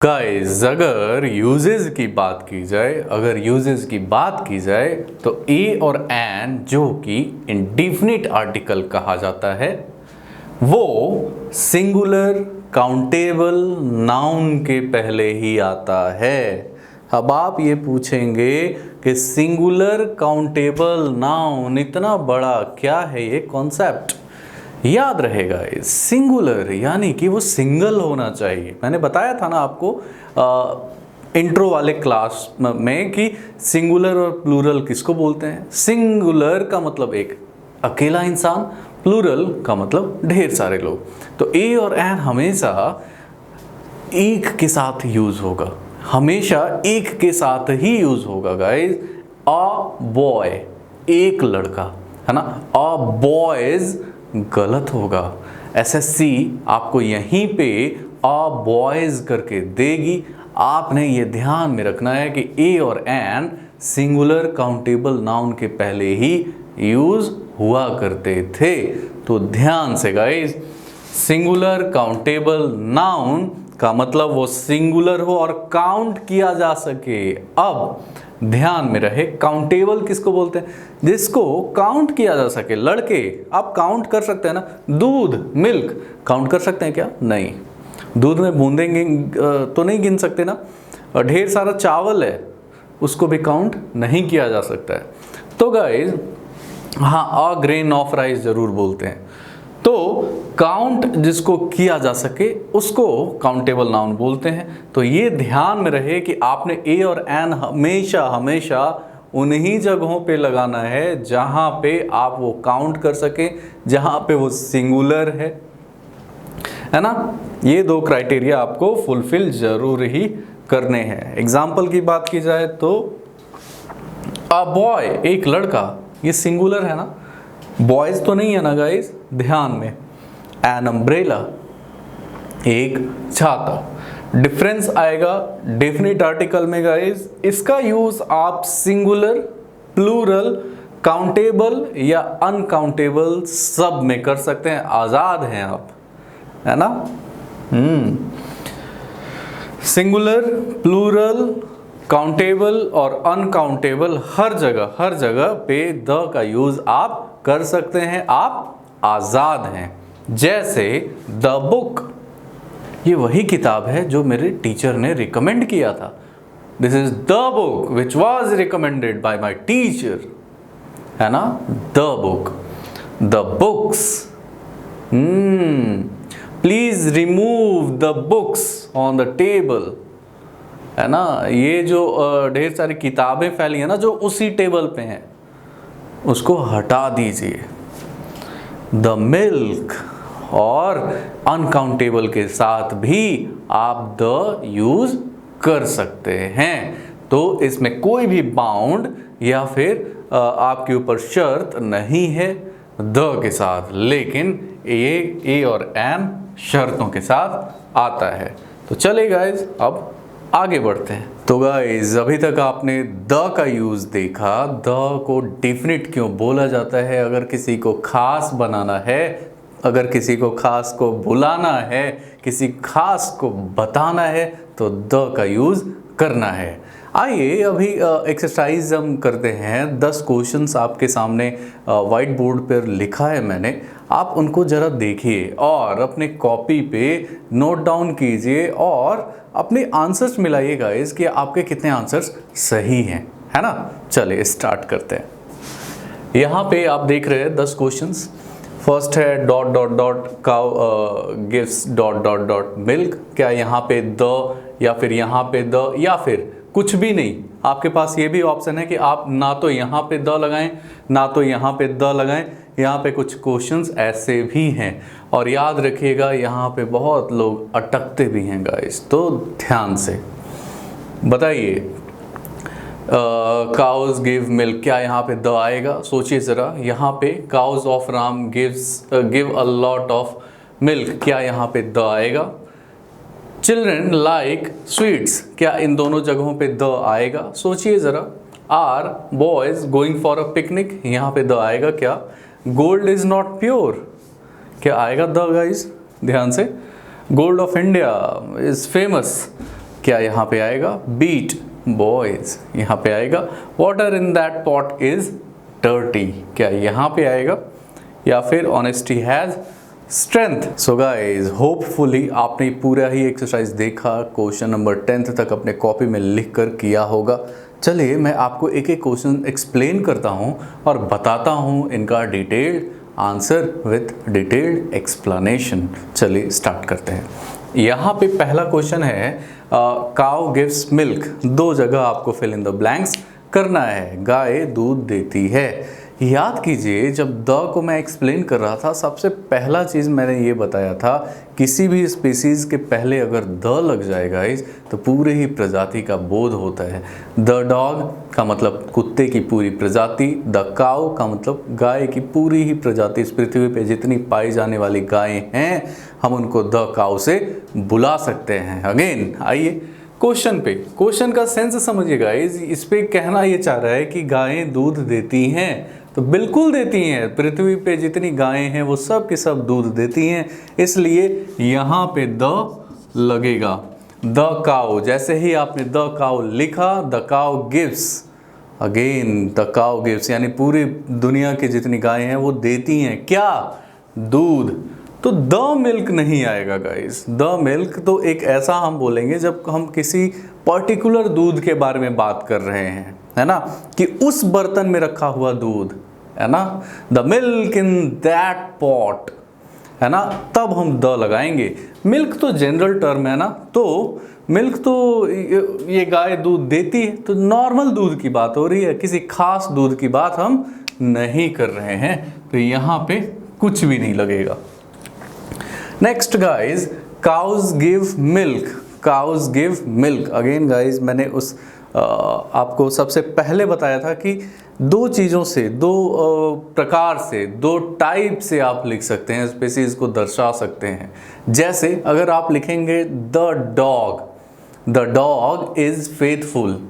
Guys अगर uses की बात की जाए तो ए और एन जो कि इंडेफिनिट आर्टिकल कहा जाता है वो सिंगुलर काउंटेबल नाउन के पहले ही आता है। अब आप ये पूछेंगे कि सिंगुलर काउंटेबल नाउन इतना बड़ा क्या है ये कॉन्सेप्ट। याद रहेगा सिंगुलर यानी कि वो सिंगल होना चाहिए। मैंने बताया था ना आपको इंट्रो वाले क्लास में कि सिंगुलर और प्लूरल किसको बोलते हैं। सिंगुलर का मतलब एक अकेला इंसान, प्लूरल का मतलब ढेर सारे लोग। तो ए और एन हमेशा एक के साथ यूज होगा, हमेशा एक के साथ ही यूज होगा गाइस। अ बॉय एक लड़का है ना, अ बॉयज गलत होगा। एसएससी आपको यहीं पे अ बॉयज करके देगी। आपने ये ध्यान में रखना है कि ए और एन सिंगुलर काउंटेबल नाउन के पहले ही यूज हुआ करते थे। तो ध्यान से गाइस, सिंगुलर काउंटेबल नाउन का मतलब वो सिंगुलर हो और काउंट किया जा सके। अब ध्यान में रहे, काउंटेबल किसको बोलते हैं? जिसको काउंट किया जा सके। लड़के आप काउंट कर सकते हैं ना, दूध मिल्क काउंट कर सकते हैं क्या? नहीं। दूध में बूंदें तो नहीं गिन सकते ना। और ढेर सारा चावल है उसको भी काउंट नहीं किया जा सकता है। तो गाइस हाँ, अ ग्रेन ऑफ राइस जरूर बोलते हैं। तो काउंट जिसको किया जा सके उसको काउंटेबल नाउन बोलते हैं। तो ये ध्यान में रहे कि आपने ए और एन हमेशा हमेशा उन्हीं जगहों पे लगाना है जहां पे आप वो काउंट कर सके, जहां पे वो सिंगुलर है ना। ये दो क्राइटेरिया आपको फुलफिल जरूर ही करने हैं। एग्जाम्पल की बात की जाए तो अ बॉय एक लड़का, ये सिंगुलर है ना, बॉयज तो नहीं है ना गाइस। ध्यान में, एन अम्ब्रेला एक छाता। डिफरेंस आएगा डेफिनिट आर्टिकल में गाइस। इसका यूज आप सिंगुलर, प्लूरल, काउंटेबल या अनकाउंटेबल सब में कर सकते हैं। आजाद हैं आप, है ना। सिंगुलर, प्लूरल, काउंटेबल और अनकाउंटेबल हर जगह पे द का यूज आप कर सकते हैं। आप आजाद हैं। जैसे द बुक, ये वही किताब है जो मेरे टीचर ने रिकमेंड किया था। This is the book which was recommended by my teacher, है ना। The book, the books, please remove the books on the table, है ना। ये जो ढेर सारी किताबें फैली है ना जो उसी टेबल पे हैं, उसको हटा दीजिए। द मिल्क, और अनकाउंटेबल के साथ भी आप द यूज कर सकते हैं। तो इसमें कोई भी बाउंड या फिर आपके ऊपर शर्त नहीं है द के साथ, लेकिन ये ए और एन शर्तों के साथ आता है। तो चलिए गाइज अब आगे बढ़ते हैं। तो गाइज अभी तक आपने द का यूज देखा। द को डेफिनिट क्यों बोला जाता है? अगर किसी को खास बनाना है, अगर किसी को खास को बुलाना है, किसी खास को बताना है तो द का यूज करना है। आइए अभी एक्सरसाइज हम करते हैं। 10 क्वेश्चंस आपके सामने वाइट बोर्ड पर लिखा है मैंने, आप उनको ज़रा देखिए और अपने कॉपी पे नोट डाउन कीजिए और अपने आंसर्स मिलाइए गाइस कि आपके कितने आंसर्स सही हैं, है ना। चलिए स्टार्ट करते हैं। यहाँ पे आप देख रहे हैं 10 क्वेश्चंस। फर्स्ट है dot dot dot cow gives dot dot dot milk. क्या यहाँ पे द या फिर यहाँ पे द या फिर कुछ भी नहीं? आपके पास ये भी ऑप्शन है कि आप ना तो यहाँ पे द लगाएं ना तो यहाँ पे द लगाएं। यहाँ पे कुछ क्वेश्चंस ऐसे भी हैं और याद रखिएगा यहाँ पे बहुत लोग अटकते भी हैं गाइस, तो ध्यान से बताइए। काउज गिव मिल्क, क्या यहाँ पे द आएगा? सोचिए ज़रा। यहाँ पे cows of Ram give a lot of milk, क्या यहाँ पे द आएगा? चिल्ड्रन लाइक स्वीट्स, क्या इन दोनों जगहों पे द आएगा? सोचिए ज़रा। Are boys going for a picnic, यहाँ पे द आएगा क्या? गोल्ड इज नॉट प्योर, क्या आएगा द गाइज? ध्यान से। Gold of India is famous, क्या यहाँ पे आएगा? बीट बॉयज यहाँ पे आएगा। Water in that pot is dirty, क्या यहाँ पे आएगा? या फिर honesty has strength. So guys hopefully आपने पूरा ही एक्सरसाइज देखा, क्वेश्चन नंबर 10th तक अपने कॉपी में लिख कर किया होगा। चलिए मैं आपको एक एक क्वेश्चन एक्सप्लेन करता हूँ और बताता हूँ इनका detailed answer with detailed explanation. चलिए स्टार्ट करते हैं। यहाँ पे पहला क्वेश्चन है काउ गिव्स मिल्क, दो जगह आपको फिल इन द ब्लैंक्स करना है। गाय दूध देती है। याद कीजिए जब द को मैं एक्सप्लेन कर रहा था, सबसे पहला चीज़ मैंने ये बताया था, किसी भी स्पीसीज़ के पहले अगर द लग जाएगा तो पूरे ही प्रजाति का बोध होता है। द डॉग का मतलब कुत्ते की पूरी प्रजाति, द काउ का मतलब गाय की पूरी ही प्रजाति। इस पृथ्वी पे जितनी पाई जाने वाली गायें हैं हम उनको द काउ से बुला सकते हैं। अगेन आइए क्वेश्चन पे, क्वेश्चन का सेंस समझिएगा। इस पे कहना ये चाह रहा है कि गायें दूध देती हैं, तो बिल्कुल देती हैं। पृथ्वी पे जितनी गायें हैं वो सब की सब दूध देती हैं, इसलिए यहाँ पे द लगेगा। द काउ, जैसे ही आपने द काउ लिखा, the cow gives, again the cow gives, यानी पूरी दुनिया की जितनी गायें हैं वो देती हैं क्या? दूध। तो द मिल्क नहीं आएगा गाइस। द मिल्क तो एक ऐसा हम बोलेंगे जब हम किसी पर्टिकुलर दूध के बारे में बात कर रहे हैं, है ना, कि उस बर्तन में रखा हुआ दूध, है ना, the milk in that pot, है ना, तब हम द लगाएंगे। मिल्क तो जनरल टर्म है ना, तो मिल्क तो ये गाय दूध देती है, तो नॉर्मल दूध की बात हो रही है, किसी खास दूध की बात हम नहीं कर रहे हैं, तो यहाँ पे कुछ भी नहीं लगेगा। Next guys, cows give milk, cows give milk. Again guys मैंने उस आपको सबसे पहले बताया था कि दो चीज़ों से, दो प्रकार से, दो टाइप से आप लिख सकते हैं, स्पीसीज को दर्शा सकते हैं। जैसे अगर आप लिखेंगे द डॉग इज़ फेथफुल,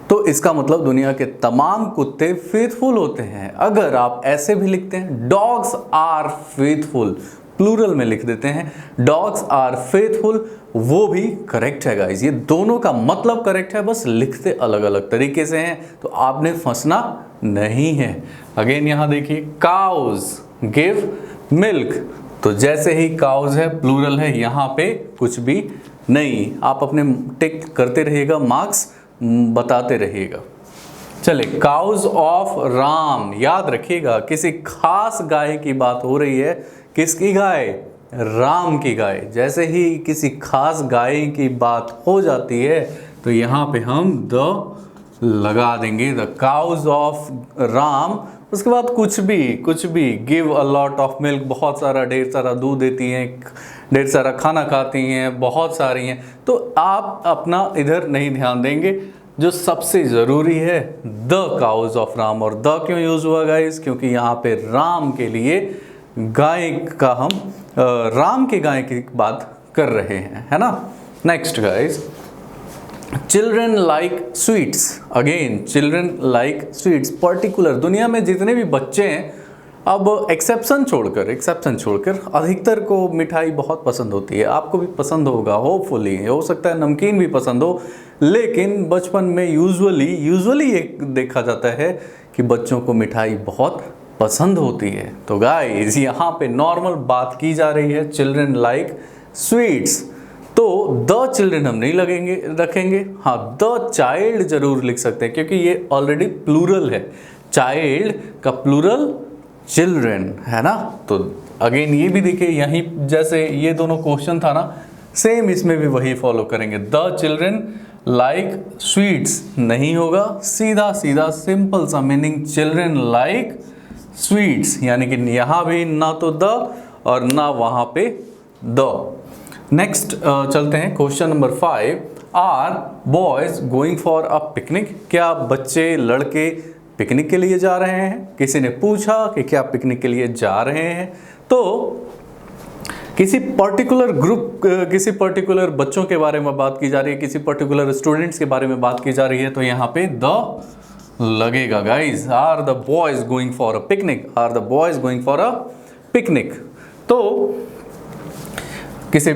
तो इसका मतलब दुनिया के तमाम कुत्ते फेथफुल होते हैं। अगर आप ऐसे भी लिखते हैं डॉग्स आर फेथफुल, प्लूरल में लिख देते हैं डॉग्स आर फेथफुल, वो भी करेक्ट है गाइज। ये दोनों का मतलब करेक्ट है, बस लिखते अलग अलग तरीके से हैं, तो आपने फंसना नहीं है। अगेन यहाँ देखिए काउज गिव मिल्क, तो जैसे ही काउज है प्लूरल है, यहाँ पे कुछ भी नहीं। आप अपने टिक करते रहिएगा, मार्क्स बताते रहिएगा। चले काउज ऑफ राम, याद रखिएगा किसी खास गाय की बात हो रही है। किसकी गाय? राम की गाय। जैसे ही किसी खास गाय की बात हो जाती है तो यहाँ पे हम द लगा देंगे, द काउज ऑफ राम। उसके बाद कुछ भी, give a lot of milk, बहुत सारा ढेर सारा दूध देती हैं, ढेर सारा खाना खाती हैं, बहुत सारी हैं, तो आप अपना इधर नहीं ध्यान देंगे। जो सबसे ज़रूरी है द काउज ऑफ राम। और द क्यों यूज़ हुआ गाइस? क्योंकि यहाँ पे राम के लिए गाय का हम राम के गाय की बात कर रहे हैं, है ना। Next guys, children like sweets. Again children like sweets, particular दुनिया में जितने भी बच्चे हैं, अब एक्सेप्शन छोड़कर अधिकतर को मिठाई बहुत पसंद होती है। आपको भी पसंद होगा, होपफुली, हो सकता है नमकीन भी पसंद हो, लेकिन बचपन में यूजुअली ये देखा जाता है कि बच्चों को मिठाई बहुत पसंद होती है। तो गाइस यहाँ पे नॉर्मल बात की जा रही है, चिल्ड्रन लाइक स्वीट्स, तो द चिल्ड्रन हम नहीं रखेंगे। हाँ, द चाइल्ड जरूर लिख सकते हैं, क्योंकि ये ऑलरेडी प्लूरल है, चाइल्ड का प्लूरल चिल्ड्रन, है ना। तो अगेन ये भी देखिए, यहीं जैसे ये दोनों क्वेश्चन था ना, सेम इसमें भी वही फॉलो करेंगे। द चिल्ड्रन लाइक स्वीट्स नहीं होगा, सीधा सिंपल सा मीनिंग चिल्ड्रन लाइक स्वीट्स, यानी कि यहाँ भी ना तो द और ना वहाँ पे द। नेक्स्ट चलते हैं question number 5, are boys going for a picnic. क्या बच्चे लड़के पिकनिक के लिए जा रहे हैं? किसी ने पूछा कि क्या पिकनिक के लिए जा रहे हैं, तो किसी पर्टिकुलर ग्रुप, किसी पर्टिकुलर बच्चों के बारे में बात की जा रही है, किसी पर्टिकुलर स्टूडेंट्स के बारे में बात की जा रही है, तो यहाँ पे द लगेगा guys. Are the boys going for a picnic, are the boys going for a picnic. तो किसी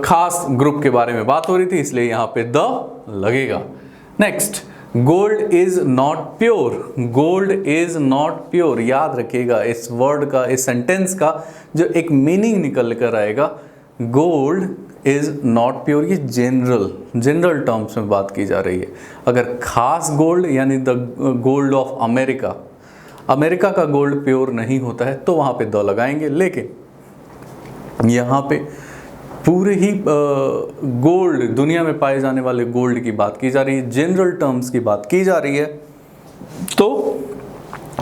खास ग्रुप के बारे में बात हो रही थी, इसलिए यहाँ पे द लगेगा। Next, gold is not pure. Gold is not pure, याद रखिएगा इस वर्ड का, इस सेंटेंस का जो एक मीनिंग निकल कर आएगा, गोल्ड इज नॉट प्योर, ये जनरल टर्म्स में बात की जा रही है। अगर खास गोल्ड यानी the gold of America, America का गोल्ड प्योर नहीं होता है तो वहाँ पे द लगाएंगे, लेकिन यहाँ पे पूरे ही गोल्ड, दुनिया में पाए जाने वाले गोल्ड की बात की जा रही है, जनरल टर्म्स की बात की जा रही है, तो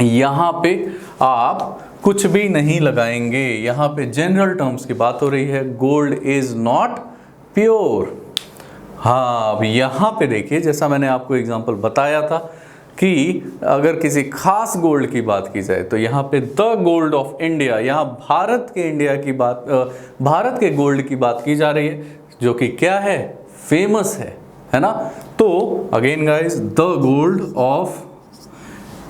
यहाँ पे आप कुछ भी नहीं लगाएंगे। यहाँ पे जनरल टर्म्स की बात हो रही है, गोल्ड इज नॉट प्योर। हाँ, अब यहाँ पे देखिए, जैसा मैंने आपको एग्जांपल बताया था कि अगर किसी खास गोल्ड की बात की जाए तो यहाँ पे द गोल्ड ऑफ इंडिया, यहाँ भारत के इंडिया की बात, भारत के गोल्ड की बात की जा रही है, जो कि क्या है, फेमस है ना। तो again guys, the gold of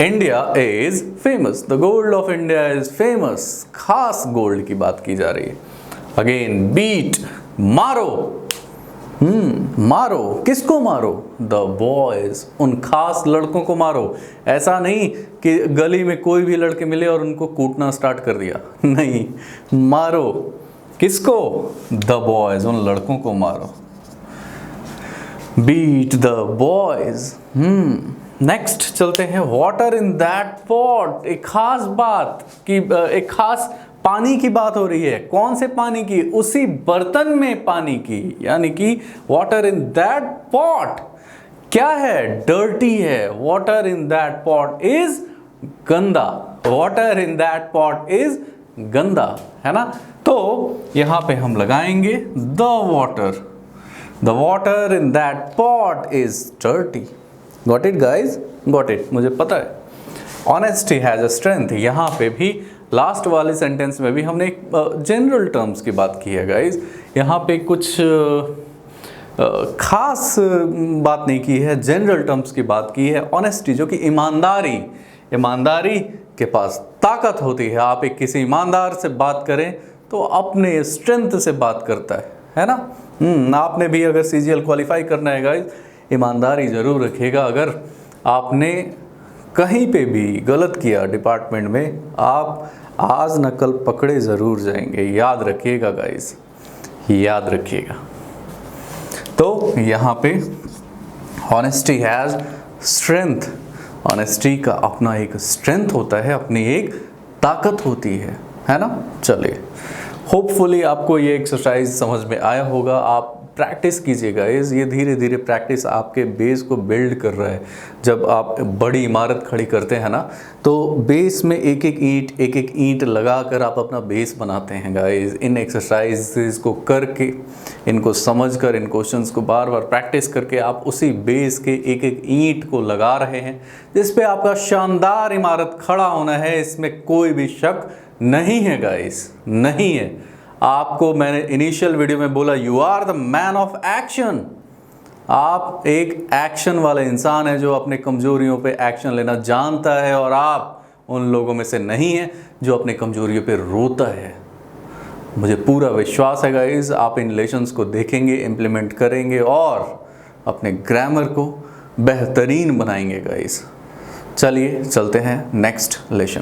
India is famous, the gold of India is famous, खास गोल्ड की बात की जा रही है। अगेन, बीट, मारो, मारो, किसको मारो, द बॉयज, उन खास लड़कों को मारो। ऐसा नहीं कि गली में कोई भी लड़के मिले और उनको कूटना स्टार्ट कर दिया, नहीं, मारो किसको, द बॉयज, उन लड़कों को मारो। Beat the boys. नेक्स्ट चलते हैं, वाटर इन दैट पॉट, एक खास बात की, एक खास पानी की बात हो रही है। कौन से पानी की, उसी बर्तन में पानी की, यानी कि वाटर इन दैट पॉट क्या है, डर्टी है। Water in that pot is गंदा, water in that pot is गंदा, है ना। तो यहां पे हम लगाएंगे the water in that pot is dirty. Got it guys, got it, मुझे पता है। ऑनेस्टी हैज अ स्ट्रेंथ, यहां पे भी लास्ट वाले सेंटेंस में भी हमने एक जनरल टर्म्स की बात की है गाइज, यहाँ पे कुछ खास बात नहीं की है, जनरल टर्म्स की बात की है। ऑनेस्टी, जो कि ईमानदारी के पास ताकत होती है। आप एक किसी ईमानदार से बात करें तो अपने स्ट्रेंथ से बात करता है ना। आपने भी अगर CGL क्वालिफाई करना है गाइज, ईमानदारी ज़रूर रखिएगा। अगर आपने कहीं पे भी गलत किया डिपार्टमेंट में, आप आज न कल पकड़े ज़रूर जाएंगे, याद रखिएगा गाइस, याद रखिएगा। तो यहाँ पे ऑनेस्टी हैज़ स्ट्रेंथ, ऑनेस्टी का अपना एक स्ट्रेंथ होता है, अपनी एक ताकत होती है ना। चलिए, होपफुली आपको ये एक्सरसाइज समझ में आया होगा। आप प्रैक्टिस कीजिएगा, ये धीरे धीरे प्रैक्टिस आपके बेस को बिल्ड कर रहा है। जब आप बड़ी इमारत खड़ी करते हैं ना, तो बेस में एक एक ईंट लगा कर आप अपना बेस बनाते हैं गाइस। इन एक्सरसाइजेस को करके, इनको समझकर, इन क्वेश्चंस को बार बार प्रैक्टिस करके आप उसी बेस के एक एक ईंट को लगा रहे हैं, जिस पे आपका शानदार इमारत खड़ा होना है। इसमें कोई भी शक नहीं है गाइस, नहीं है। आपको मैंने इनिशियल वीडियो में बोला, you are the man of action. आप एक एक्शन वाला इंसान है जो अपने कमजोरियों पे एक्शन लेना जानता है, और आप उन लोगों में से नहीं हैं जो अपने कमजोरियों पे रोता है। मुझे पूरा विश्वास है गाइस, आप इन लेसन्स को देखेंगे, इम्प्लीमेंट करेंगे और अपने ग्रामर को बेहतरीन बनाएंगे गाइस। चलिए चलते हैं नेक्स्ट लेसन।